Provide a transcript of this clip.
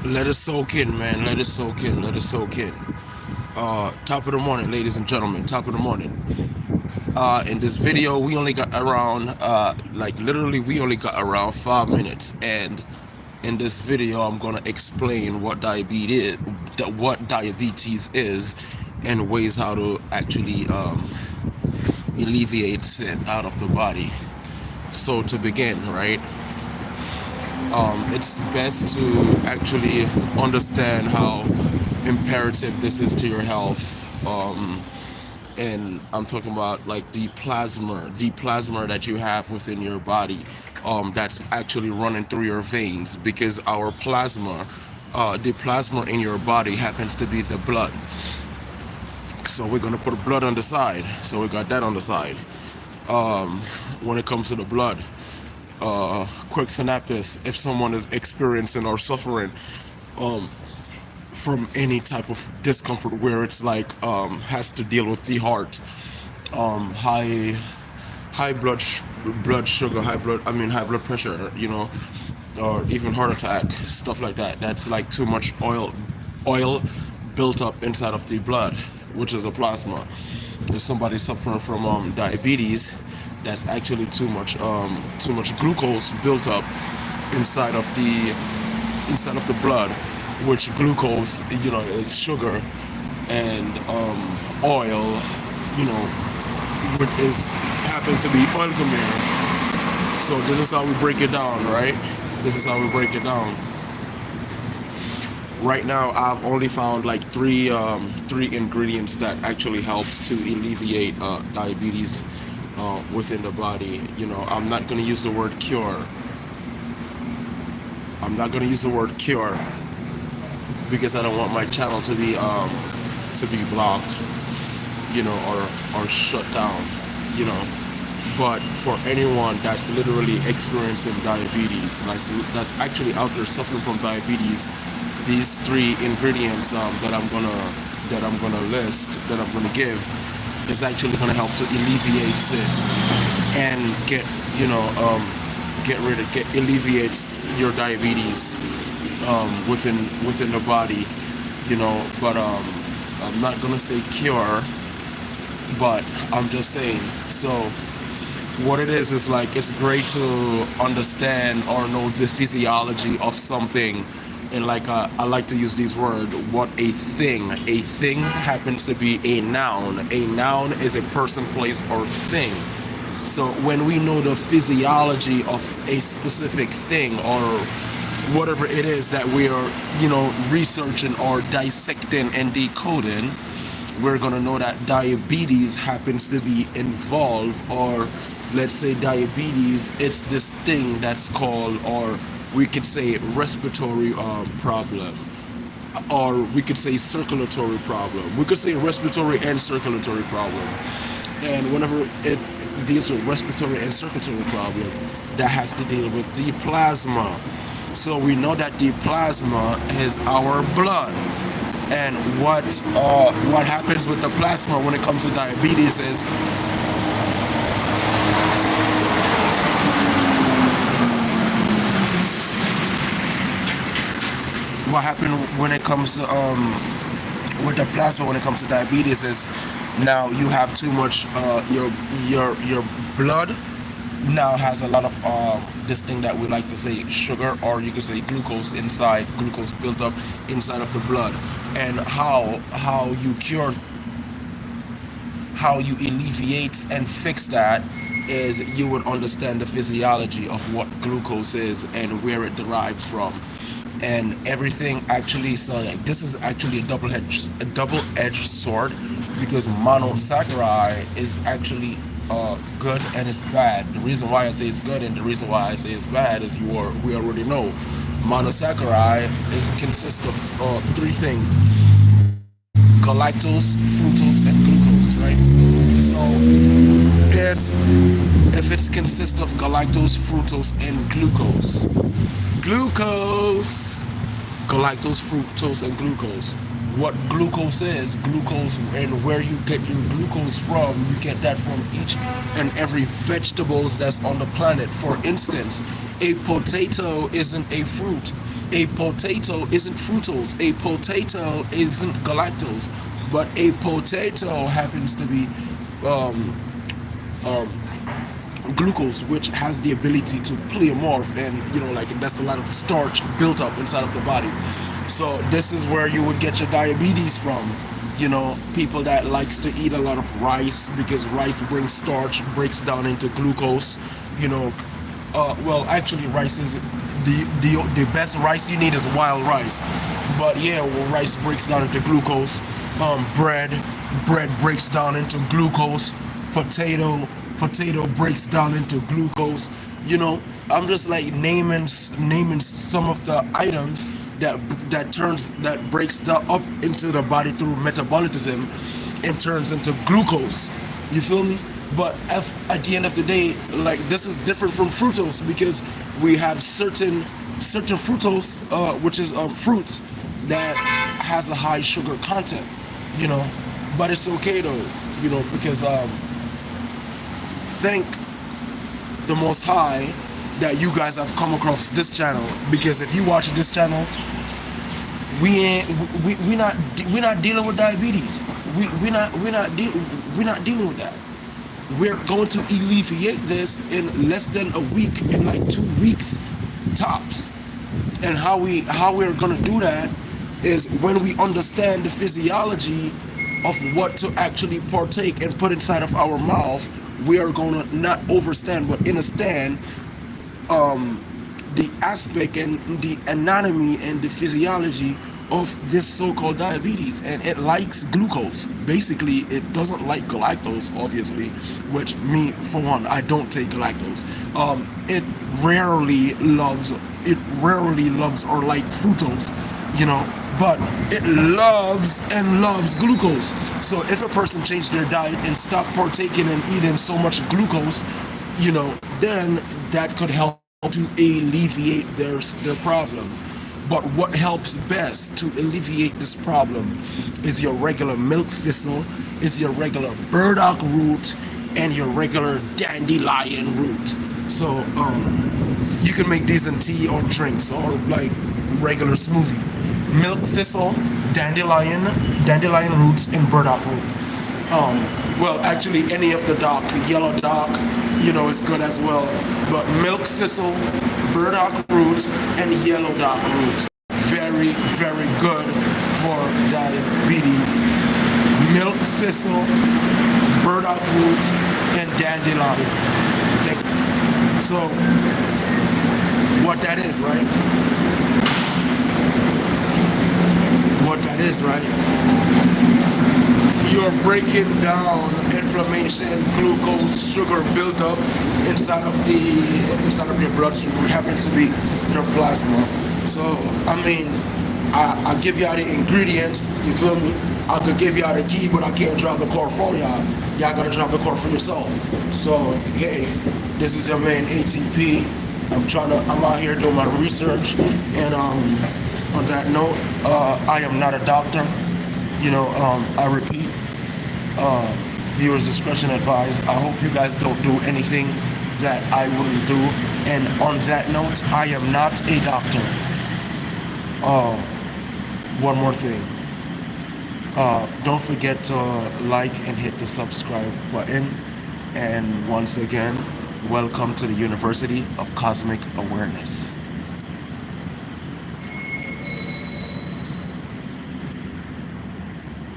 Let it soak in, man. Let it soak in. Let it soak in. Top of the morning, ladies and gentlemen. Top of the morning. In this video, we only got around, like literally, we only got around 5 minutes. And in this video, I'm gonna explain what diabetes is, and ways how to actually alleviate it out of the body. So to begin, right? It's best to actually understand how imperative this is to your health. And I'm talking about like the plasma that you have within your body, that's actually running through your veins, because our plasma, the plasma in your body happens to be the blood. So we're gonna put blood on the side. So we got that on the side. When it comes to the blood, quick synopsis: if someone is experiencing or suffering from any type of discomfort where it's like has to deal with the heart, high blood sugar, high blood pressure, or even heart attack, stuff like that, that's like too much oil built up inside of the blood, which is a plasma. If somebody's suffering from diabetes, that's actually too much glucose built up inside of the blood, which glucose, is sugar, and oil, which is happens to be oil gamere. So this is how we break it down, right? This is how we break it down. Right now, I've only found like three ingredients that actually helps to alleviate diabetes within the body. I'm not gonna use the word cure. I'm not gonna use the word cure because I don't want my channel to be blocked, or shut down, you know. But for anyone that's literally experiencing diabetes, that's actually out there suffering from diabetes, these three ingredients that I'm gonna list, that I'm gonna give, is actually gonna help to alleviate it and alleviates your diabetes within the body, But I'm not gonna say cure, but I'm just saying. So what it is like, it's great to understand or know the physiology of something. And like I like to use these words: what a thing happens to be a noun. A noun is a person, place, or thing. So when we know the physiology of a specific thing, or whatever it is that we are, researching or dissecting and decoding, we're gonna know that diabetes happens to be involved. Or let's say diabetes, it's this thing that's called, or we could say respiratory problem, or we could say circulatory problem. We could say respiratory and circulatory problem. And whenever it deals with respiratory and circulatory problem, that has to deal with the plasma. So we know that the plasma is our blood. And what happens with the plasma when it comes to diabetes is, what happened when it comes to with the plasma when it comes to diabetes is, now you have too much, your blood now has a lot of this thing that we like to say sugar, or you could say glucose built up inside of the blood. And how you alleviate and fix that is, you would understand the physiology of what glucose is and where it derives from, and everything actually. So like, this is actually a double-edged sword, because monosaccharide is actually good and it's bad. The reason why I say it's good and the reason why I say it's bad is, we already know monosaccharide consists of three things: galactose, fructose, and glucose, right? So if it consists of galactose, fructose, and galactose, fructose, and glucose. What glucose is, and where you get your glucose from, you get that from each and every vegetables that's on the planet. For instance, A potato isn't a fruit. A potato isn't fructose. A potato isn't galactose. But a potato happens to be um, um, glucose, which has the ability to pleomorph, and like that's a lot of starch built up inside of the body. So this is where you would get your diabetes from. People that likes to eat a lot of rice, because rice brings starch, breaks down into glucose. you know well, actually, rice is the best rice you need is wild rice. But yeah, well, rice breaks down into glucose. Bread breaks down into glucose. Potato breaks down into glucose. I'm just like naming some of the items that breaks up into the body through metabolism and turns into glucose. You feel me? But at the end of the day, like, this is different from fructose, because we have certain fructose, which is fruits that has a high sugar content. But it's okay though, because thank the Most High that you guys have come across this channel, because if you watch this channel, we not dealing with diabetes. We're not dealing with that. We're going to alleviate this in less than a week, in like 2 weeks tops. And how we're going to do that is when we understand the physiology of what to actually partake and put inside of our mouth. We are going to not overstand, but understand the aspect and the anatomy and the physiology of this so-called diabetes. And it likes glucose. Basically, it doesn't like galactose, obviously, which, me for one, I don't take galactose. It rarely loves or like fructose, but it loves glucose. So if a person changed their diet and stopped partaking and eating so much glucose, then that could help to alleviate their problem. But what helps best to alleviate this problem is your regular milk thistle, is your regular burdock root, and your regular dandelion root. So you can make these in tea or drinks or like regular smoothie. Milk thistle, dandelion roots, and burdock root. Well, actually, any of the dock, yellow dock, is good as well. But milk thistle, burdock root, and yellow dock root, very, very good for diabetes. Milk thistle, burdock root, and dandelion. Okay. So, what that is, right? You're breaking down inflammation, glucose, sugar built up inside of your bloodstream, which happens to be your plasma. So I give y'all the ingredients, you feel me? I could give y'all the key, but I can't drive the car for y'all. Y'all gotta drive the car for yourself. So hey, this is your man ATP. I'm out here doing my research, and on that note, I am not a doctor. I repeat, viewers discretion advised. I hope you guys don't do anything that I wouldn't do. And on that note, I am not a doctor. One more thing. Don't forget to like and hit the subscribe button. And once again, welcome to the University of Cosmic Awareness.